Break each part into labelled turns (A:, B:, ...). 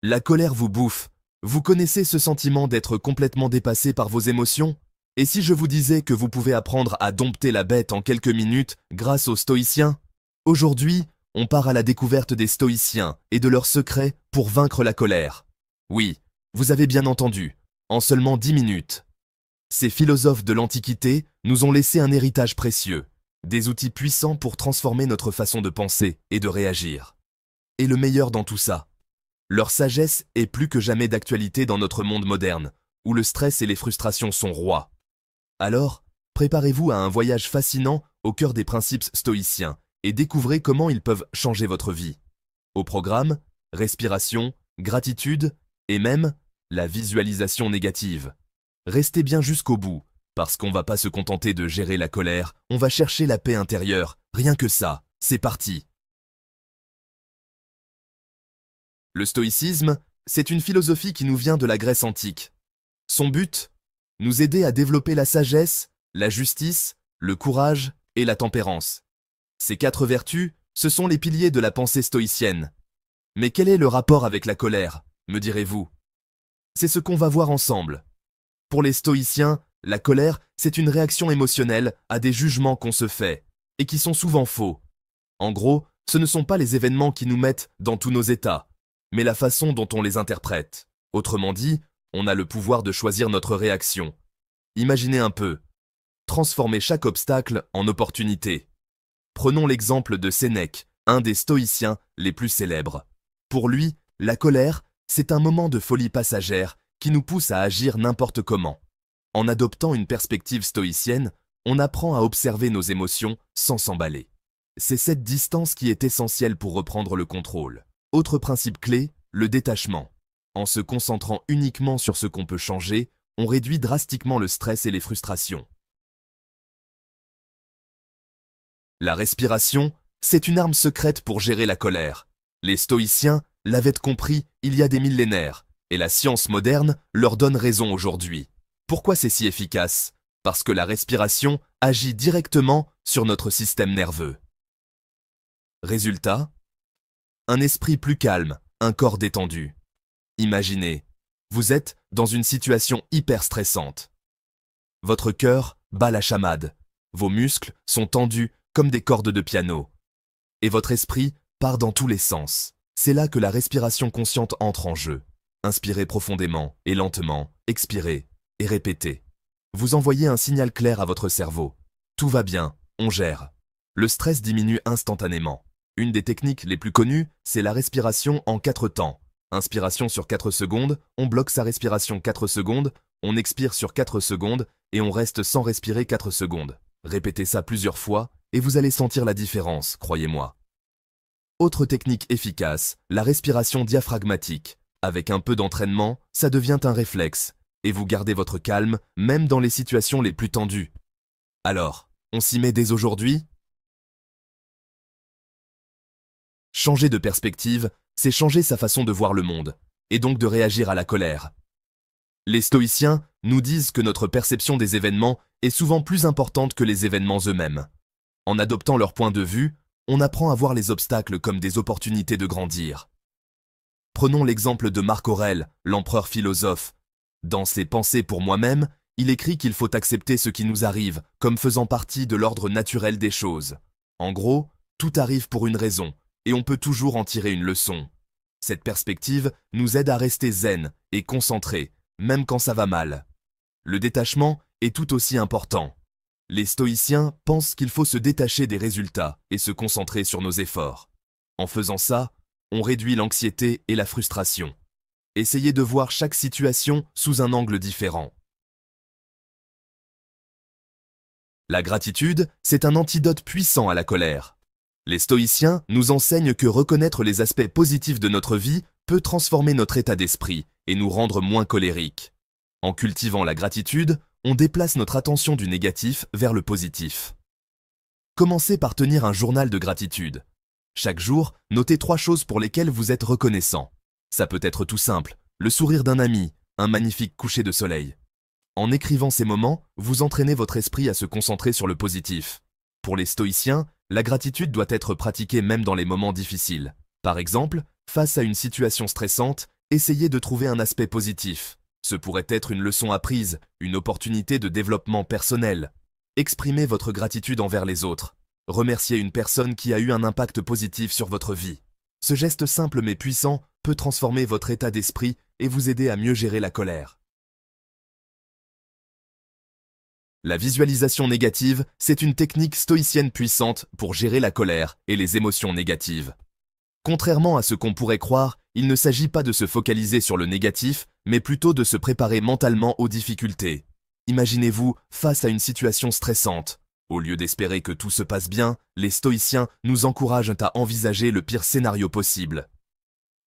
A: La colère vous bouffe. Vous connaissez ce sentiment d'être complètement dépassé par vos émotions? Et si je vous disais que vous pouvez apprendre à dompter la bête en quelques minutes grâce aux stoïciens? Aujourd'hui, on part à la découverte des stoïciens et de leurs secrets pour vaincre la colère. Oui, vous avez bien entendu, en seulement 10 minutes. Ces philosophes de l'Antiquité nous ont laissé un héritage précieux, des outils puissants pour transformer notre façon de penser et de réagir. Et le meilleur dans tout ça, leur sagesse est plus que jamais d'actualité dans notre monde moderne, où le stress et les frustrations sont rois. Alors, préparez-vous à un voyage fascinant au cœur des principes stoïciens et découvrez comment ils peuvent changer votre vie. Au programme, respiration, gratitude et même la visualisation négative. Restez bien jusqu'au bout, parce qu'on va pas se contenter de gérer la colère, on va chercher la paix intérieure. Rien que ça, c'est parti. Le stoïcisme, c'est une philosophie qui nous vient de la Grèce antique. Son but? Nous aider à développer la sagesse, la justice, le courage et la tempérance. Ces 4 vertus, ce sont les piliers de la pensée stoïcienne. Mais quel est le rapport avec la colère, me direz-vous? C'est ce qu'on va voir ensemble. Pour les stoïciens, la colère, c'est une réaction émotionnelle à des jugements qu'on se fait, et qui sont souvent faux. En gros, ce ne sont pas les événements qui nous mettent dans tous nos états, mais la façon dont on les interprète. Autrement dit, on a le pouvoir de choisir notre réaction. Imaginez un peu. Transformer chaque obstacle en opportunité. Prenons l'exemple de Sénèque, un des stoïciens les plus célèbres. Pour lui, la colère, c'est un moment de folie passagère qui nous pousse à agir n'importe comment. En adoptant une perspective stoïcienne, on apprend à observer nos émotions sans s'emballer. C'est cette distance qui est essentielle pour reprendre le contrôle. Autre principe clé, le détachement. En se concentrant uniquement sur ce qu'on peut changer, on réduit drastiquement le stress et les frustrations. La respiration, c'est une arme secrète pour gérer la colère. Les stoïciens l'avaient compris il y a des millénaires, et la science moderne leur donne raison aujourd'hui. Pourquoi c'est si efficace? Parce que la respiration agit directement sur notre système nerveux. Résultat? Un esprit plus calme, un corps détendu. Imaginez, vous êtes dans une situation hyper stressante. Votre cœur bat la chamade, vos muscles sont tendus comme des cordes de piano, et votre esprit part dans tous les sens. C'est là que la respiration consciente entre en jeu. Inspirez profondément et lentement, expirez et répétez. Vous envoyez un signal clair à votre cerveau. Tout va bien, on gère. Le stress diminue instantanément. Une des techniques les plus connues, c'est la respiration en 4 temps. Inspiration sur 4 secondes, on bloque sa respiration 4 secondes, on expire sur 4 secondes et on reste sans respirer 4 secondes. Répétez ça plusieurs fois et vous allez sentir la différence, croyez-moi. Autre technique efficace, la respiration diaphragmatique. Avec un peu d'entraînement, ça devient un réflexe et vous gardez votre calme même dans les situations les plus tendues. Alors, on s'y met dès aujourd'hui? Changer de perspective, c'est changer sa façon de voir le monde, et donc de réagir à la colère. Les stoïciens nous disent que notre perception des événements est souvent plus importante que les événements eux-mêmes. En adoptant leur point de vue, on apprend à voir les obstacles comme des opportunités de grandir. Prenons l'exemple de Marc Aurèle, l'empereur philosophe. Dans ses Pensées pour moi-même, il écrit qu'il faut accepter ce qui nous arrive comme faisant partie de l'ordre naturel des choses. En gros, tout arrive pour une raison, et on peut toujours en tirer une leçon. Cette perspective nous aide à rester zen et concentrés, même quand ça va mal. Le détachement est tout aussi important. Les stoïciens pensent qu'il faut se détacher des résultats et se concentrer sur nos efforts. En faisant ça, on réduit l'anxiété et la frustration. Essayez de voir chaque situation sous un angle différent. La gratitude, c'est un antidote puissant à la colère. Les stoïciens nous enseignent que reconnaître les aspects positifs de notre vie peut transformer notre état d'esprit et nous rendre moins colériques. En cultivant la gratitude, on déplace notre attention du négatif vers le positif. Commencez par tenir un journal de gratitude. Chaque jour, notez 3 choses pour lesquelles vous êtes reconnaissant. Ça peut être tout simple, le sourire d'un ami, un magnifique coucher de soleil. En écrivant ces moments, vous entraînez votre esprit à se concentrer sur le positif. Pour les stoïciens, la gratitude doit être pratiquée même dans les moments difficiles. Par exemple, face à une situation stressante, essayez de trouver un aspect positif. Ce pourrait être une leçon apprise, une opportunité de développement personnel. Exprimez votre gratitude envers les autres. Remerciez une personne qui a eu un impact positif sur votre vie. Ce geste simple mais puissant peut transformer votre état d'esprit et vous aider à mieux gérer la colère. La visualisation négative, c'est une technique stoïcienne puissante pour gérer la colère et les émotions négatives. Contrairement à ce qu'on pourrait croire, il ne s'agit pas de se focaliser sur le négatif, mais plutôt de se préparer mentalement aux difficultés. Imaginez-vous face à une situation stressante. Au lieu d'espérer que tout se passe bien, les stoïciens nous encouragent à envisager le pire scénario possible.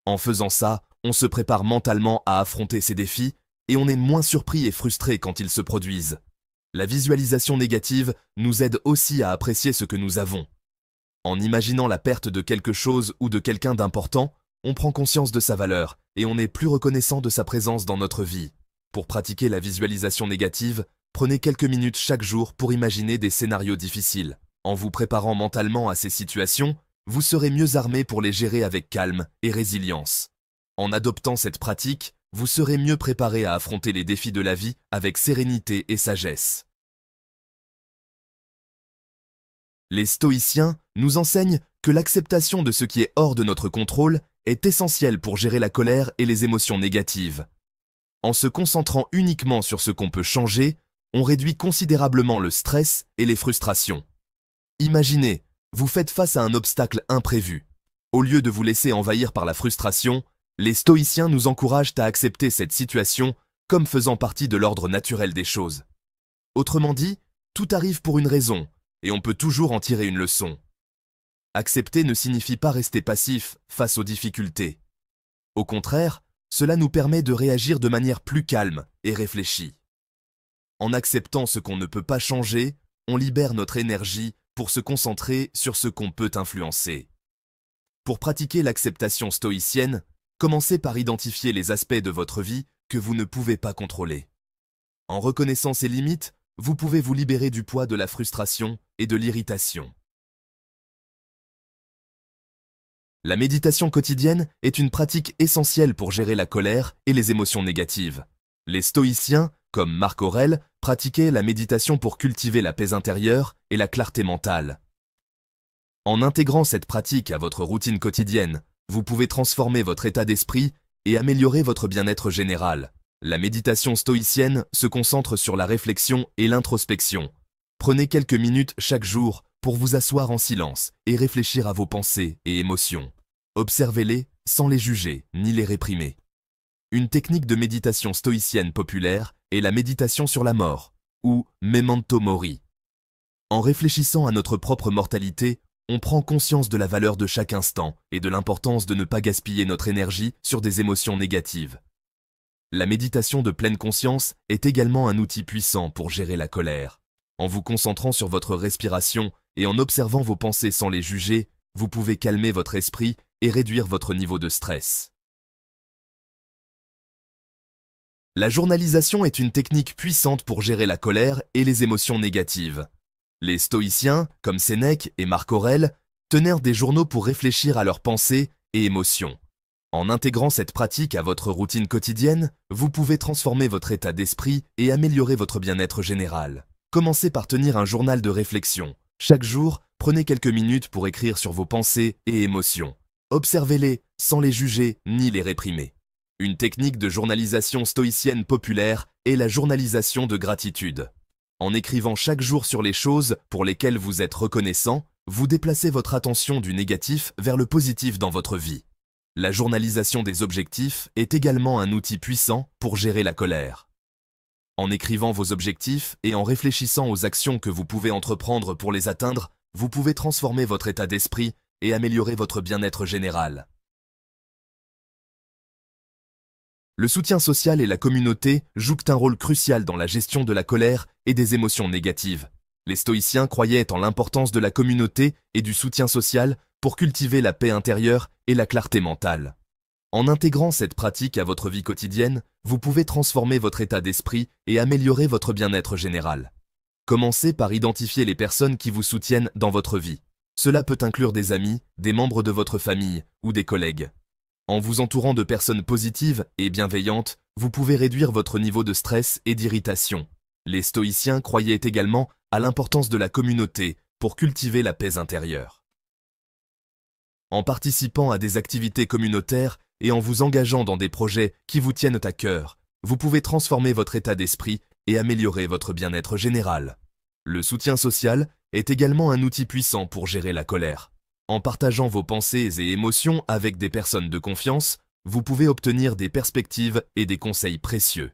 A: En faisant ça, on se prépare mentalement à affronter ces défis et on est moins surpris et frustré quand ils se produisent. La visualisation négative nous aide aussi à apprécier ce que nous avons. En imaginant la perte de quelque chose ou de quelqu'un d'important, on prend conscience de sa valeur et on est plus reconnaissant de sa présence dans notre vie. Pour pratiquer la visualisation négative, prenez quelques minutes chaque jour pour imaginer des scénarios difficiles. En vous préparant mentalement à ces situations, vous serez mieux armé pour les gérer avec calme et résilience. En adoptant cette pratique, vous serez mieux préparé à affronter les défis de la vie avec sérénité et sagesse. Les stoïciens nous enseignent que l'acceptation de ce qui est hors de notre contrôle est essentielle pour gérer la colère et les émotions négatives. En se concentrant uniquement sur ce qu'on peut changer, on réduit considérablement le stress et les frustrations. Imaginez, vous faites face à un obstacle imprévu. Au lieu de vous laisser envahir par la frustration, les stoïciens nous encouragent à accepter cette situation comme faisant partie de l'ordre naturel des choses. Autrement dit, tout arrive pour une raison, et on peut toujours en tirer une leçon. Accepter ne signifie pas rester passif face aux difficultés. Au contraire, cela nous permet de réagir de manière plus calme et réfléchie. En acceptant ce qu'on ne peut pas changer, on libère notre énergie pour se concentrer sur ce qu'on peut influencer. Pour pratiquer l'acceptation stoïcienne, commencez par identifier les aspects de votre vie que vous ne pouvez pas contrôler. En reconnaissant ces limites, vous pouvez vous libérer du poids de la frustration et de l'irritation. La méditation quotidienne est une pratique essentielle pour gérer la colère et les émotions négatives. Les stoïciens, comme Marc Aurèle, pratiquaient la méditation pour cultiver la paix intérieure et la clarté mentale. En intégrant cette pratique à votre routine quotidienne, vous pouvez transformer votre état d'esprit et améliorer votre bien-être général. La méditation stoïcienne se concentre sur la réflexion et l'introspection. Prenez quelques minutes chaque jour pour vous asseoir en silence et réfléchir à vos pensées et émotions. Observez-les sans les juger ni les réprimer. Une technique de méditation stoïcienne populaire est la méditation sur la mort, ou memento mori. En réfléchissant à notre propre mortalité, on prend conscience de la valeur de chaque instant et de l'importance de ne pas gaspiller notre énergie sur des émotions négatives. La méditation de pleine conscience est également un outil puissant pour gérer la colère. En vous concentrant sur votre respiration et en observant vos pensées sans les juger, vous pouvez calmer votre esprit et réduire votre niveau de stress. La journalisation est une technique puissante pour gérer la colère et les émotions négatives. Les stoïciens, comme Sénèque et Marc Aurèle, tenaient des journaux pour réfléchir à leurs pensées et émotions. En intégrant cette pratique à votre routine quotidienne, vous pouvez transformer votre état d'esprit et améliorer votre bien-être général. Commencez par tenir un journal de réflexion. Chaque jour, prenez quelques minutes pour écrire sur vos pensées et émotions. Observez-les sans les juger ni les réprimer. Une technique de journalisation stoïcienne populaire est la journalisation de gratitude. En écrivant chaque jour sur les choses pour lesquelles vous êtes reconnaissant, vous déplacez votre attention du négatif vers le positif dans votre vie. La journalisation des objectifs est également un outil puissant pour gérer la colère. En écrivant vos objectifs et en réfléchissant aux actions que vous pouvez entreprendre pour les atteindre, vous pouvez transformer votre état d'esprit et améliorer votre bien-être général. Le soutien social et la communauté jouent un rôle crucial dans la gestion de la colère et des émotions négatives. Les stoïciens croyaient en l'importance de la communauté et du soutien social pour cultiver la paix intérieure et la clarté mentale. En intégrant cette pratique à votre vie quotidienne, vous pouvez transformer votre état d'esprit et améliorer votre bien-être général. Commencez par identifier les personnes qui vous soutiennent dans votre vie. Cela peut inclure des amis, des membres de votre famille ou des collègues. En vous entourant de personnes positives et bienveillantes, vous pouvez réduire votre niveau de stress et d'irritation. Les stoïciens croyaient également à l'importance de la communauté pour cultiver la paix intérieure. En participant à des activités communautaires et en vous engageant dans des projets qui vous tiennent à cœur, vous pouvez transformer votre état d'esprit et améliorer votre bien-être général. Le soutien social est également un outil puissant pour gérer la colère. En partageant vos pensées et émotions avec des personnes de confiance, vous pouvez obtenir des perspectives et des conseils précieux.